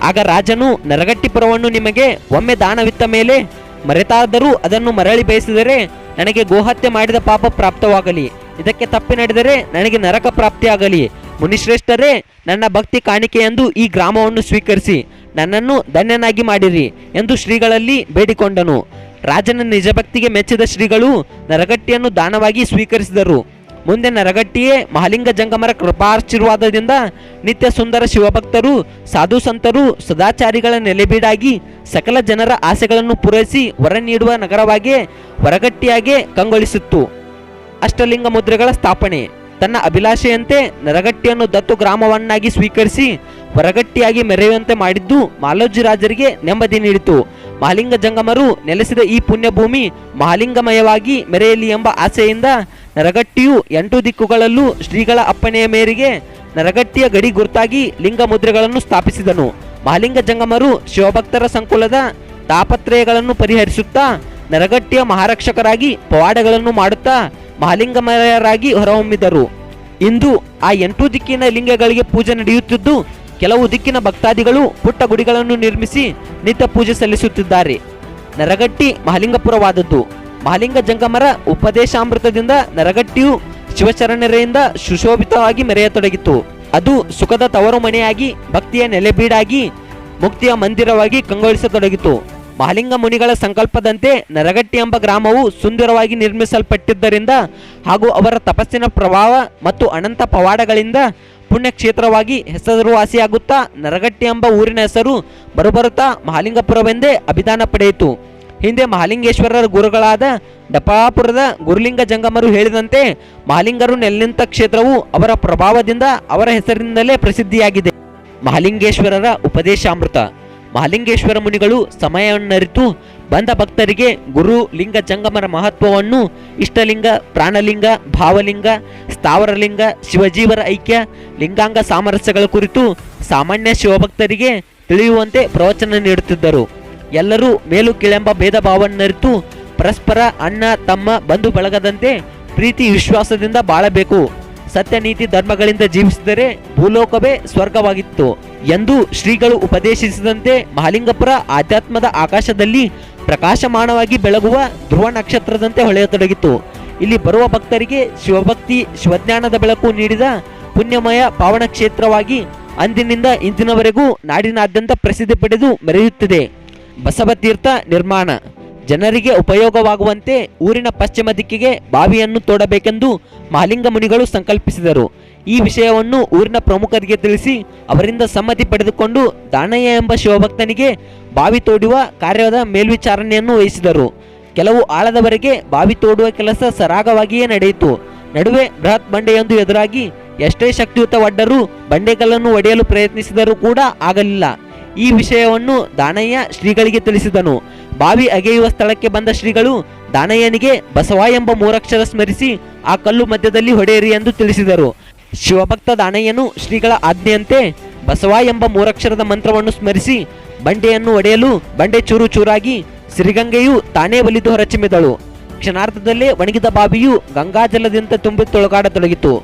ಆಗ ರಾಜನು ನರಗಟ್ಟಿಪುರವನ್ನು ನಿಮಗೆ ಒಮ್ಮೆ ದಾನವಿತ್ತ ಮೇಲೆ ಮರೆತಾದರೂ ಅದನ್ನು ಮರಳಿ ಬಯಸಿದರೆ ನನಗೆ ಗೋಹತ್ಯೆ ಮಾಡಿದ ಪಾಪ ಪ್ರಾಪ್ತವಾಗಲಿ, ಇದಕ್ಕೆ ತಪ್ಪಿ ನಡೆದರೆ ನನಗೆ ನರಕ ಪ್ರಾಪ್ತಿಯಾಗಲಿ. ಮುನಿಶ್ರೇಷ್ಠರೇ, ನನ್ನ ಭಕ್ತಿ ಕಾಣಿಕೆಯೆಂದು ಈ ಗ್ರಾಮವನ್ನು ಸ್ವೀಕರಿಸಿ ನನ್ನನ್ನು ಧನ್ಯನಾಗಿ ಮಾಡಿರಿ ಎಂದು ಶ್ರೀಗಳಲ್ಲಿ ಬೇಡಿಕೊಂಡನು. ರಾಜನ ನಿಜಭಕ್ತಿಗೆ ಮೆಚ್ಚಿದ ಶ್ರೀಗಳು ನರಗಟ್ಟಿಯನ್ನು ದಾನವಾಗಿ ಸ್ವೀಕರಿಸಿದರು. ಮುಂದೆ ನರಗಟ್ಟಿಯೇ ಮಹಾಲಿಂಗ ಜಂಗಮರ ಕೃಪಾಶೀರ್ವಾದದಿಂದ ನಿತ್ಯ ಸುಂದರ ಶಿವಭಕ್ತರು, ಸಾಧು ಸಂತರು, ಸದಾಚಾರಿಗಳ ನೆಲೆಬೀಡಾಗಿ ಸಕಲ ಜನರ ಆಸೆಗಳನ್ನು ಪೂರೈಸಿ ವರ ನೀಡುವ ನಗರವಾಗಿ ಹೊರಗಟ್ಟಿಯಾಗೆ ಕಂಗೊಳಿಸಿತ್ತು. ಅಷ್ಟಲಿಂಗ ಮುದ್ರೆಗಳ ಸ್ಥಾಪನೆ. ತನ್ನ ಅಭಿಲಾಷೆಯಂತೆ ನರಗಟ್ಟಿಯನ್ನು ದತ್ತು ಗ್ರಾಮವನ್ನಾಗಿ ಸ್ವೀಕರಿಸಿ ಹೊರಗಟ್ಟಿಯಾಗಿ ಮೆರೆಯುವಂತೆ ಮಾಡಿದ್ದು ಮಾಲೋಜಿ ರಾಜರಿಗೆ ನೆಮ್ಮದಿ ನೀಡಿತು. ಮಹಾಲಿಂಗ ಜಂಗಮರು ನೆಲೆಸಿದ ಈ ಪುಣ್ಯಭೂಮಿ ಮಹಾಲಿಂಗಮಯವಾಗಿ ಮೆರೆಯಲಿ ಎಂಬ ಆಸೆಯಿಂದ ನರಗಟ್ಟಿಯು 8 ದಿಕ್ಕುಗಳಲ್ಲೂ ಶ್ರೀಗಳ ಅಪ್ಪಣೆಯ ಮೇರೆಗೆ ನರಗಟ್ಟಿಯ ಗಡಿ ಗುರುತಾಗಿ ಲಿಂಗ ಮುದ್ರೆಗಳನ್ನು ಸ್ಥಾಪಿಸಿದನು. ಮಹಾಲಿಂಗ ಜಂಗಮರು ಶಿವಭಕ್ತರ ಸಂಕುಲದ ತಾಪತ್ರಯಗಳನ್ನು ಪರಿಹರಿಸುತ್ತಾ ನರಗಟ್ಟಿಯ ಮಹಾರಕ್ಷಕರಾಗಿ ಪವಾಡಗಳನ್ನು ಮಾಡುತ್ತಾ ಮಹಾಲಿಂಗಮಯರಾಗಿ ಹೊರಹೊಮ್ಮಿದರು. ಇಂದು ಆ 8 ದಿಕ್ಕಿನ ಲಿಂಗಗಳಿಗೆ ಪೂಜೆ ನಡೆಯುತ್ತಿದ್ದು, ಕೆಲವು ದಿಕ್ಕಿನ ಭಕ್ತಾದಿಗಳು ಪುಟ್ಟ ಗುಡಿಗಳನ್ನು ನಿರ್ಮಿಸಿ ನಿತ್ಯ ಪೂಜೆ ಸಲ್ಲಿಸುತ್ತಿದ್ದಾರೆ. ನರಗಟ್ಟಿ ಮಹಾಲಿಂಗಪುರವಾದದ್ದು. ಮಹಾಲಿಂಗ ಜಂಗಮರ ಉಪದೇಶಾಮೃತದಿಂದ ನರಗಟ್ಟಿಯು ಶಿವಚರಣರೆಯಿಂದ ಸುಶೋಭಿತವಾಗಿ ಮೆರೆಯತೊಡಗಿತು. ಅದು ಸುಖದ ತವರು ಮನೆಯಾಗಿ, ಭಕ್ತಿಯ ನೆಲೆಬೀಡಾಗಿ, ಮುಕ್ತಿಯ ಮಂದಿರವಾಗಿ ಕಂಗೊಳಿಸತೊಡಗಿತು. ಮಹಾಲಿಂಗ ಮುನಿಗಳ ಸಂಕಲ್ಪದಂತೆ ನರಗಟ್ಟಿ ಎಂಬ ಗ್ರಾಮವು ಸುಂದರವಾಗಿ ನಿರ್ಮಿಸಲ್ಪಟ್ಟಿದ್ದರಿಂದ ಹಾಗೂ ಅವರ ತಪಸ್ಸಿನ ಪ್ರಭಾವ ಮತ್ತು ಅನಂತ ಪವಾಡಗಳಿಂದ ಪುಣ್ಯಕ್ಷೇತ್ರವಾಗಿ ಹೆಸರುವಾಸಿಯಾಗುತ್ತಾ ನರಗಟ್ಟಿ ಎಂಬ ಊರಿನ ಹೆಸರು ಬರುಬರುತ್ತಾ ಮಹಾಲಿಂಗಪುರವೆಂದೇ ಅಭಿದಾನ ಪಡೆಯಿತು. ಹಿಂದೆ ಮಹಾಲಿಂಗೇಶ್ವರರ ಗುರುಗಳಾದ ಡಪಾಪುರದ ಗುರುಲಿಂಗ ಜಂಗಮರು ಹೇಳಿದಂತೆ ಮಹಾಲಿಂಗರು ನೆಲೆನಿಂತ ಕ್ಷೇತ್ರವು ಅವರ ಪ್ರಭಾವದಿಂದ ಅವರ ಹೆಸರಿನಿಂದಲೇ ಪ್ರಸಿದ್ಧಿಯಾಗಿದೆ. ಮಹಾಲಿಂಗೇಶ್ವರರ ಉಪದೇಶಾಮೃತ. ಮಹಾಲಿಂಗೇಶ್ವರ ಮುನಿಗಳು ಸಮಯವನ್ನರಿತು ಬಂದ ಭಕ್ತರಿಗೆ ಗುರು ಲಿಂಗ ಜಂಗಮರ ಮಹತ್ವವನ್ನು, ಇಷ್ಟಲಿಂಗ, ಪ್ರಾಣಲಿಂಗ, ಭಾವಲಿಂಗ, ಸ್ಥಾವರಲಿಂಗ, ಶಿವಜೀವರ ಐಕ್ಯ, ಲಿಂಗಾಂಗ ಸಾಮರಸ್ಯಗಳ ಕುರಿತು ಸಾಮಾನ್ಯ ಶಿವಭಕ್ತರಿಗೆ ತಿಳಿಯುವಂತೆ ಪ್ರವಚನ ನೀಡುತ್ತಿದ್ದರು. ಎಲ್ಲರೂ ಮೇಲು ಕೀಳೆಂಬ ಭೇದ ಭಾವನ್ನರಿತು ಪರಸ್ಪರ ಅಣ್ಣ ತಮ್ಮ ಬಂಧು ಬಳಗದಂತೆ ಪ್ರೀತಿ ವಿಶ್ವಾಸದಿಂದ ಬಾಳಬೇಕು. ಸತ್ಯ ನೀತಿ ಧರ್ಮಗಳಿಂದ ಜೀವಿಸಿದರೆ ಭೂಲೋಕವೇ ಸ್ವರ್ಗವಾಗಿತ್ತು ಎಂದು ಶ್ರೀಗಳು ಉಪದೇಶಿಸಿದಂತೆ ಮಹಾಲಿಂಗಪುರ ಆಧ್ಯಾತ್ಮದ ಆಕಾಶದಲ್ಲಿ ಪ್ರಕಾಶಮಾನವಾಗಿ ಬೆಳಗುವ ಧ್ರುವ ನಕ್ಷತ್ರದಂತೆ ಹೊಳೆಯತೊಡಗಿತು. ಇಲ್ಲಿ ಬರುವ ಭಕ್ತರಿಗೆ ಶಿವಭಕ್ತಿ ಶಿವಜ್ಞಾನದ ಬೆಳಕು ನೀಡಿದ ಪುಣ್ಯಮಯ ಪಾವನ ಕ್ಷೇತ್ರವಾಗಿ ಅಂದಿನಿಂದ ಇಂದಿನವರೆಗೂ ನಾಡಿನಾದ್ಯಂತ ಪ್ರಸಿದ್ಧಿ ಪಡೆದು ಮೆರೆಯುತ್ತಿದೆ. ಬಸವತೀರ್ಥ ನಿರ್ಮಾಣ. ಜನರಿಗೆ ಉಪಯೋಗವಾಗುವಂತೆ ಊರಿನ ಪಶ್ಚಿಮ ದಿಕ್ಕಿಗೆ ಬಾವಿಯನ್ನು ತೋಡಬೇಕೆಂದು ಮಹಾಲಿಂಗ ಮುನಿಗಳು ಸಂಕಲ್ಪಿಸಿದರು. ಈ ವಿಷಯವನ್ನು ಊರಿನ ಪ್ರಮುಖರಿಗೆ ತಿಳಿಸಿ ಅವರಿಂದ ಸಮ್ಮತಿ ಪಡೆದುಕೊಂಡು ದಾನಯ್ಯ ಎಂಬ ಶಿವಭಕ್ತನಿಗೆ ಬಾವಿ ತೋಡುವ ಕಾರ್ಯದ ಮೇಲ್ವಿಚಾರಣೆಯನ್ನು ವಹಿಸಿದರು. ಕೆಲವು ಆಳದವರೆಗೆ ಬಾವಿ ತೋಡುವ ಕೆಲಸ ಸರಾಗವಾಗಿಯೇ ನಡೆಯಿತು. ನಡುವೆ ಬೃಹತ್ ಬಂಡೆಯೊಂದು ಎದುರಾಗಿ ಎಷ್ಟೇ ಶಕ್ತಿಯುತ ಒಡ್ಡರೂ ಬಂಡೆಗಳನ್ನು ಒಡೆಯಲು ಪ್ರಯತ್ನಿಸಿದರೂ ಕೂಡ ಆಗಲಿಲ್ಲ. ಈ ವಿಷಯವನ್ನು ದಾನಯ್ಯ ಶ್ರೀಗಳಿಗೆ ತಿಳಿಸಿದನು. ಬಾವಿ ಅಗೆಯುವ ಸ್ಥಳಕ್ಕೆ ಬಂದ ಶ್ರೀಗಳು ದಾನಯ್ಯನಿಗೆ ಬಸವ ಎಂಬ ಮೂರಕ್ಷರ ಸ್ಮರಿಸಿ ಆ ಕಲ್ಲು ಮಧ್ಯದಲ್ಲಿ ಹೊಡೆಯಿರಿ ಎಂದು ತಿಳಿಸಿದರು. ಶಿವಭಕ್ತ ದಾನಯ್ಯನು ಶ್ರೀಗಳ ಆಜ್ಞೆಯಂತೆ ಬಸವ ಎಂಬ ಮೂರಕ್ಷರದ ಮಂತ್ರವನ್ನು ಸ್ಮರಿಸಿ ಬಂಡೆಯನ್ನು ಒಡೆಯಲು ಬಂಡೆ ಚೂರು ಚೂರಾಗಿ ಸಿರಿಗಂಗೆಯು ತಾನೇ ಒಲಿದು ಹೊರಚಿಮ್ಮಿದಳು. ಕ್ಷಣಾರ್ಧದಲ್ಲೇ ಒಣಗಿದ ಬಾವಿಯು ಗಂಗಾಜಲದಿಂದ ತುಂಬಿ ತೊಳಗಾಡತೊಡಗಿತು.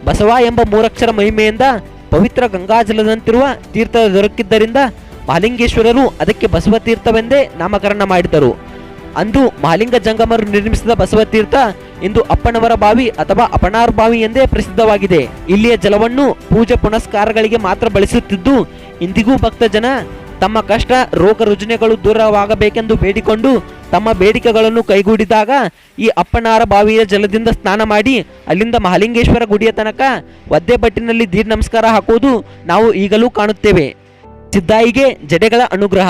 ಬಸವ ಎಂಬ ಮೂರಕ್ಷರ ಮಹಿಮೆಯಿಂದ ಪವಿತ್ರ ಗಂಗಾಜಲದಂತಿರುವ ತೀರ್ಥ ದೊರಕಿದ್ದರಿಂದ ಮಹಾಲಿಂಗೇಶ್ವರರು ಅದಕ್ಕೆ ಬಸವ ತೀರ್ಥವೆಂದೇ ನಾಮಕರಣ ಮಾಡಿದರು. ಅಂದು ಮಹಾಲಿಂಗ ಜಂಗಮರು ನಿರ್ಮಿಸಿದ ಬಸವ ತೀರ್ಥ ಇಂದು ಅಪ್ಪನವರ ಬಾವಿ ಅಥವಾ ಅಪನಾರ್ ಬಾವಿ ಎಂದೇ ಪ್ರಸಿದ್ಧವಾಗಿದೆ. ಇಲ್ಲಿಯ ಜಲವನ್ನು ಪೂಜೆ ಪುನಸ್ಕಾರಗಳಿಗೆ ಮಾತ್ರ ಬಳಸುತ್ತಿದ್ದು ಇಂದಿಗೂ ಭಕ್ತ ಜನ ತಮ್ಮ ಕಷ್ಟ ರೋಗ ರುಜಿನಗಳು ದೂರವಾಗಬೇಕೆಂದು ಬೇಡಿಕೊಂಡು ತಮ್ಮ ಬೇಡಿಕೆಗಳನ್ನು ಕೈಗೂಡಿದಾಗ ಈ ಅಪ್ಪನಾರ ಬಾವಿಯ ಜಲದಿಂದ ಸ್ನಾನ ಮಾಡಿ ಅಲ್ಲಿಂದ ಮಹಾಲಿಂಗೇಶ್ವರ ಗುಡಿಯ ತನಕ ಒದ್ದೆ ಬಟ್ಟಿನಲ್ಲಿ ದೀರ್ ನಮಸ್ಕಾರ ಹಾಕುವುದು ನಾವು ಈಗಲೂ ಕಾಣುತ್ತೇವೆ. ಸಿದ್ದಾಯಿಗೆ ಜಡೆಗಳ ಅನುಗ್ರಹ.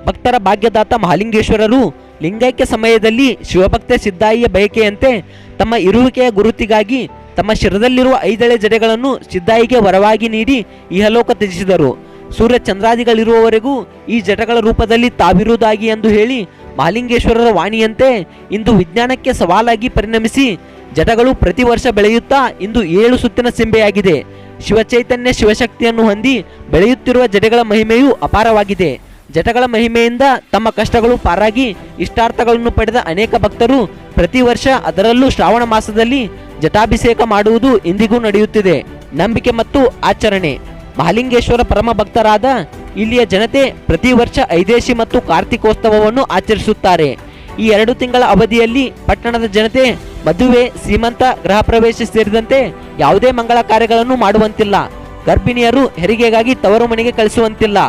ಭಕ್ತರ ಭಾಗ್ಯದಾತ ಮಹಾಲಿಂಗೇಶ್ವರರು ಲಿಂಗೈಕ್ಯ ಸಮಯದಲ್ಲಿ ಶಿವಭಕ್ತ ಸಿದ್ದಾಯಿಯ ಬಯಕೆಯಂತೆ ತಮ್ಮ ಇರುವಿಕೆಯ ಗುರುತಿಗಾಗಿ ತಮ್ಮ ಶಿರದಲ್ಲಿರುವ 5 ಜಡೆಗಳನ್ನು ಸಿದ್ದಾಯಿಗೆ ವರವಾಗಿ ನೀಡಿ ಇಹಲೋಕ ತ್ಯಜಿಸಿದರು. ಸೂರ್ಯ ಚಂದ್ರಾದಿಗಳಿರುವವರೆಗೂ ಈ ಜಟಗಳ ರೂಪದಲ್ಲಿ ತಾವಿರುವುದಾಗಿ ಎಂದು ಹೇಳಿ ಮಹಾಲಿಂಗೇಶ್ವರರ ವಾಣಿಯಂತೆ ಇಂದು ವಿಜ್ಞಾನಕ್ಕೆ ಸವಾಲಾಗಿ ಪರಿಣಮಿಸಿ ಜಟಗಳು ಪ್ರತಿ ವರ್ಷ ಬೆಳೆಯುತ್ತಾ ಇಂದು 7 ಸುತ್ತಿನ ಸಿಂಬೆಯಾಗಿದೆ. ಶಿವಚೈತನ್ಯ ಶಿವಶಕ್ತಿಯನ್ನು ಹೊಂದಿ ಬೆಳೆಯುತ್ತಿರುವ ಜಟಗಳ ಮಹಿಮೆಯು ಅಪಾರವಾಗಿದೆ. ಜಟಗಳ ಮಹಿಮೆಯಿಂದ ತಮ್ಮ ಕಷ್ಟಗಳು ಪಾರಾಗಿ ಇಷ್ಟಾರ್ಥಗಳನ್ನು ಪಡೆದ ಅನೇಕ ಭಕ್ತರು ಪ್ರತಿ ವರ್ಷ ಅದರಲ್ಲೂ ಶ್ರಾವಣ ಮಾಸದಲ್ಲಿ ಜಟಾಭಿಷೇಕ ಮಾಡುವುದು ಇಂದಿಗೂ ನಡೆಯುತ್ತಿದೆ. ನಂಬಿಕೆ ಮತ್ತು ಆಚರಣೆ. ಮಹಾಲಿಂಗೇಶ್ವರ ಪರಮ ಭಕ್ತರಾದ ಇಲ್ಲಿಯ ಜನತೆ ಪ್ರತಿ ವರ್ಷ ಐದೇಶಿ ಮತ್ತು ಕಾರ್ತಿಕೋತ್ಸವವನ್ನು ಆಚರಿಸುತ್ತಾರೆ. ಈ 2 ತಿಂಗಳ ಅವಧಿಯಲ್ಲಿ ಪಟ್ಟಣದ ಜನತೆ ಮದುವೆ, ಸೀಮಂತ, ಗೃಹ ಪ್ರವೇಶ ಸೇರಿದಂತೆ ಯಾವುದೇ ಮಂಗಳ ಕಾರ್ಯಗಳನ್ನು ಮಾಡುವಂತಿಲ್ಲ. ಗರ್ಭಿಣಿಯರು ಹೆರಿಗೆಗಾಗಿ ತವರು ಮನೆಗೆ ಕಳಿಸುವಂತಿಲ್ಲ.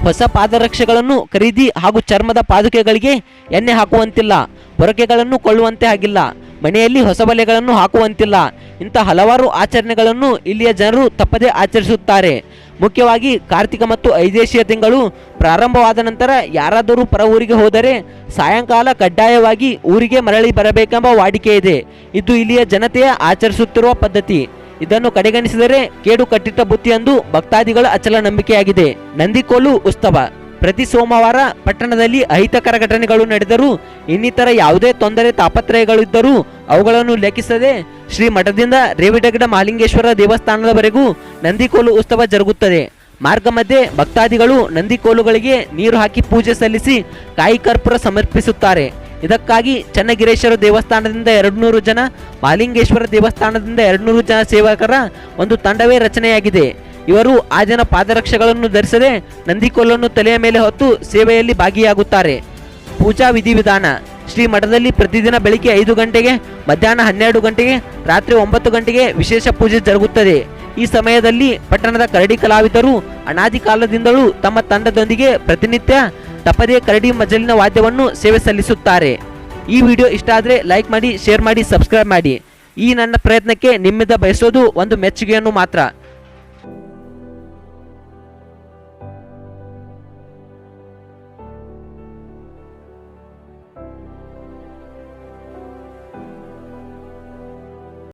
ಹೊಸ ಪಾದರಕ್ಷೆಗಳನ್ನು ಖರೀದಿ ಹಾಗೂ ಚರ್ಮದ ಪಾದುಕೆಗಳಿಗೆ ಎಣ್ಣೆ ಹಾಕುವಂತಿಲ್ಲ. ಹೊರಕೆಗಳನ್ನು ಕೊಳ್ಳುವಂತೆ ಆಗಿಲ್ಲ. ಮನೆಯಲ್ಲಿ ಹೊಸ ಬಲೆಗಳನ್ನು ಹಾಕುವಂತಿಲ್ಲ. ಇಂಥ ಹಲವಾರು ಆಚರಣೆಗಳನ್ನು ಇಲ್ಲಿಯ ಜನರು ತಪ್ಪದೇ ಆಚರಿಸುತ್ತಾರೆ. ಮುಖ್ಯವಾಗಿ ಕಾರ್ತಿಕ ಮತ್ತು ಐದೇಶಿಯ ತಿಂಗಳು ಪ್ರಾರಂಭವಾದ ನಂತರ ಯಾರಾದರೂ ಪರ ಊರಿಗೆ ಹೋದರೆ ಸಾಯಂಕಾಲ ಕಡ್ಡಾಯವಾಗಿ ಊರಿಗೆ ಮರಳಿ ಬರಬೇಕೆಂಬ ವಾಡಿಕೆ ಇದೆ. ಇದು ಇಲ್ಲಿಯ ಜನತೆಯ ಆಚರಿಸುತ್ತಿರುವ ಪದ್ಧತಿ. ಇದನ್ನು ಕಡೆಗಣಿಸಿದರೆ ಕೇಡು ಕಟ್ಟಿಟ್ಟ ಬುತ್ತಿ ಎಂದು ಭಕ್ತಾದಿಗಳ ಅಚಲ ನಂಬಿಕೆಯಾಗಿದೆ. ನಂದಿಕೋಲು ಉತ್ಸವ. ಪ್ರತಿ ಸೋಮವಾರ ಪಟ್ಟಣದಲ್ಲಿ ಅಹಿತಕರ ಘಟನೆಗಳು ನಡೆದರೂ ಇನ್ನಿತರ ಯಾವುದೇ ತೊಂದರೆ ತಾಪತ್ರಯಗಳಿದ್ದರೂ ಅವುಗಳನ್ನು ಲೆಕ್ಕಿಸದೆ ಶ್ರೀ ಮಠದಿಂದ ರೇವಿಡಗಡ ಮಹಾಲಿಂಗೇಶ್ವರ ದೇವಸ್ಥಾನದವರೆಗೂ ನಂದಿಕೋಲು ಉತ್ಸವ ಜರುಗುತ್ತದೆ. ಮಾರ್ಗ ಮಧ್ಯೆ ಭಕ್ತಾದಿಗಳು ನಂದಿಕೋಲುಗಳಿಗೆ ನೀರು ಹಾಕಿ ಪೂಜೆ ಸಲ್ಲಿಸಿ ಕಾಯಿ ಕರ್ಪೂರ ಸಮರ್ಪಿಸುತ್ತಾರೆ. ಇದಕ್ಕಾಗಿ ಚನ್ನಗಿರೇಶ್ವರ ದೇವಸ್ಥಾನದಿಂದ 200 ಜನ, ಮಹಾಲಿಂಗೇಶ್ವರ ದೇವಸ್ಥಾನದಿಂದ 200 ಜನ ಸೇವಕರ ಒಂದು ತಂಡವೇ ರಚನೆಯಾಗಿದೆ. ಇವರು ಆ ಜನ ಪಾದರಕ್ಷೆಗಳನ್ನು ಧರಿಸದೆ ನಂದಿಕೋಲನ್ನು ತಲೆಯ ಮೇಲೆ ಹೊತ್ತು ಸೇವೆಯಲ್ಲಿ ಭಾಗಿಯಾಗುತ್ತಾರೆ. ಪೂಜಾ ವಿಧಿವಿಧಾನ. ಶ್ರೀ ಮಠದಲ್ಲಿ ಪ್ರತಿದಿನ ಬೆಳಿಗ್ಗೆ 5 ಗಂಟೆಗೆ, ಮಧ್ಯಾಹ್ನ 12 ಗಂಟೆಗೆ, ರಾತ್ರಿ 9 ಗಂಟೆಗೆ ವಿಶೇಷ ಪೂಜೆ ಜರುಗುತ್ತದೆ. ಈ ಸಮಯದಲ್ಲಿ ಪಟ್ಟಣದ ಕರಡಿ ಕಲಾವಿದರು ಅನಾದಿ ಕಾಲದಿಂದಲೂ ತಮ್ಮ ತಂಡದೊಂದಿಗೆ ಪ್ರತಿನಿತ್ಯ ತಪ್ಪದೇ ಕರಡಿ ಮಜಲಿನ ವಾದ್ಯವನ್ನು ಸೇವೆ ಸಲ್ಲಿಸುತ್ತಾರೆ. ಈ ವಿಡಿಯೋ ಇಷ್ಟ ಆದರೆ ಲೈಕ್ ಮಾಡಿ, ಶೇರ್ ಮಾಡಿ, ಸಬ್ಸ್ಕ್ರೈಬ್ ಮಾಡಿ. ಈ ನನ್ನ ಪ್ರಯತ್ನಕ್ಕೆ ನಿಮ್ಮಿಂದ ಬಯಸೋದು ಒಂದು ಮೆಚ್ಚುಗೆಯನ್ನು ಮಾತ್ರ.